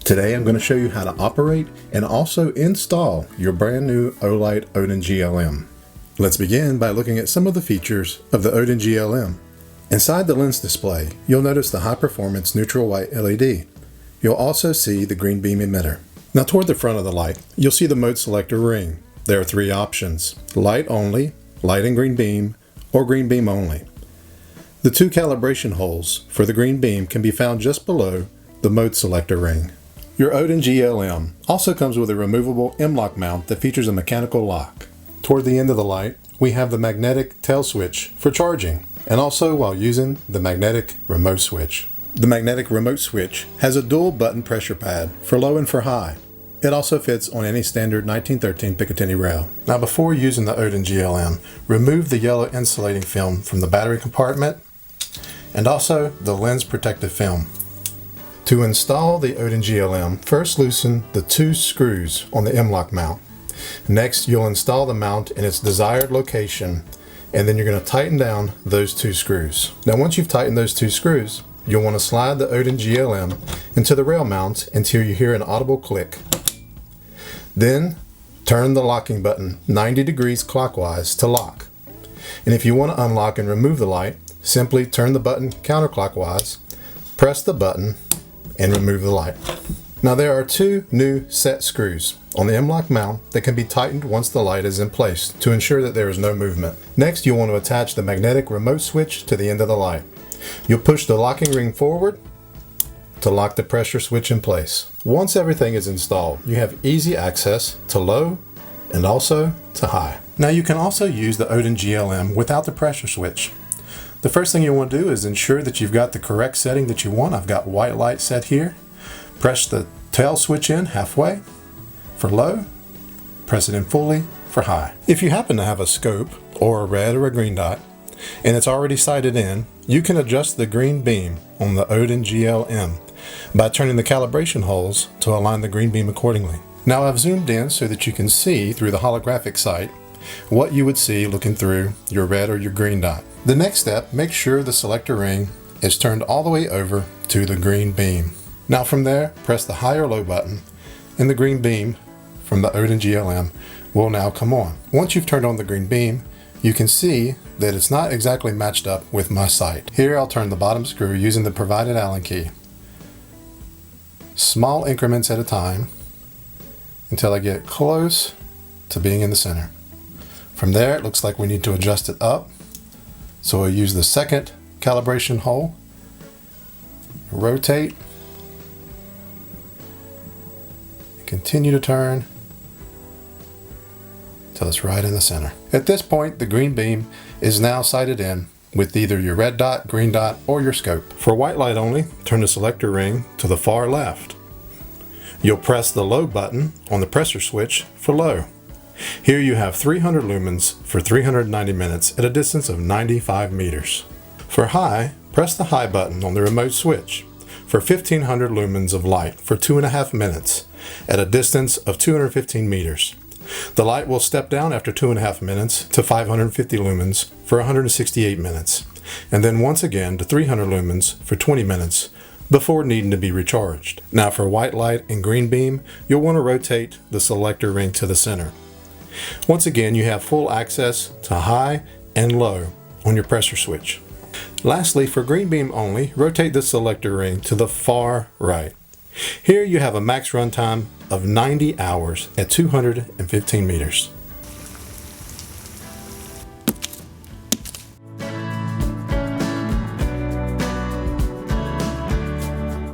Today I'm going to show you how to operate and also install your brand new Olight Odin GLM. Let's begin by looking at some of the features of the Odin GLM. Inside the lens display, you'll notice the high performance neutral white LED. You'll also see the green beam emitter. Now toward the front of the light, you'll see the mode selector ring. There are three options: light only, light and green beam, or green beam only. The two calibration holes for the green beam can be found just below the mode selector ring. Your Odin GLM also comes with a removable M-lock mount that features a mechanical lock. Toward the end of the light, we have the magnetic tail switch for charging, and also while using the magnetic remote switch. The magnetic remote switch has a dual button pressure pad for low and for high. It also fits on any standard 1913 Picatinny rail. Now before using the Odin GLM, remove the yellow insulating film from the battery compartment and also the lens protective film. To install the Odin GLM, first loosen the two screws on the M-lock mount. Next, you'll install the mount in its desired location, and then you're going to tighten down those two screws. Now once you've tightened those two screws, you'll want to slide the Odin GLM into the rail mount until you hear an audible click. Then turn the locking button 90 degrees clockwise to lock. And if you want to unlock and remove the light, simply turn the button counterclockwise, press the button, and remove the light. Now there are two new set screws on the M-lock mount that can be tightened once the light is in place to ensure that there is no movement. Next, you'll want to attach the magnetic remote switch to the end of the light. You'll push the locking ring forward to lock the pressure switch in place. Once everything is installed, you have easy access to low and also to high. Now you can also use the Odin GLM without the pressure switch. The first thing you want to do is ensure that you've got the correct setting that you want. I've got white light set here. Press the tail switch in halfway for low, press it in fully for high. If you happen to have a scope or a red or a green dot and it's already sighted in, you can adjust the green beam on the Odin GLM by turning the calibration holes to align the green beam accordingly. Now I've zoomed in so that you can see through the holographic sight what you would see looking through your red or your green dot. The next step, make sure the selector ring is turned all the way over to the green beam. Now from there, press the high or low button and the green beam from the Odin GLM will now come on. Once you've turned on the green beam, you can see that it's not exactly matched up with my sight. Here I'll turn the bottom screw using the provided Allen key. Small increments at a time until I get close to being in the center. From there, it looks like we need to adjust it up. So I'll use the second calibration hole, rotate, continue to turn till it's right in the center. At this point, the green beam is now sighted in with either your red dot, green dot, or your scope. For white light only, turn the selector ring to the far left. You'll press the low button on the pressure switch for low. Here you have 300 lumens for 390 minutes at a distance of 95 meters. For high, press the high button on the remote switch for 1500 lumens of light for 2.5 minutes at a distance of 215 meters. The light will step down after 2.5 minutes to 550 lumens for 168 minutes, and then once again to 300 lumens for 20 minutes before needing to be recharged. Now for white light and green beam, you'll want to rotate the selector ring to the center. Once again, you have full access to high and low on your pressure switch. Lastly, for green beam only, rotate the selector ring to the far right. Here you have a max runtime of 90 hours at 215 meters.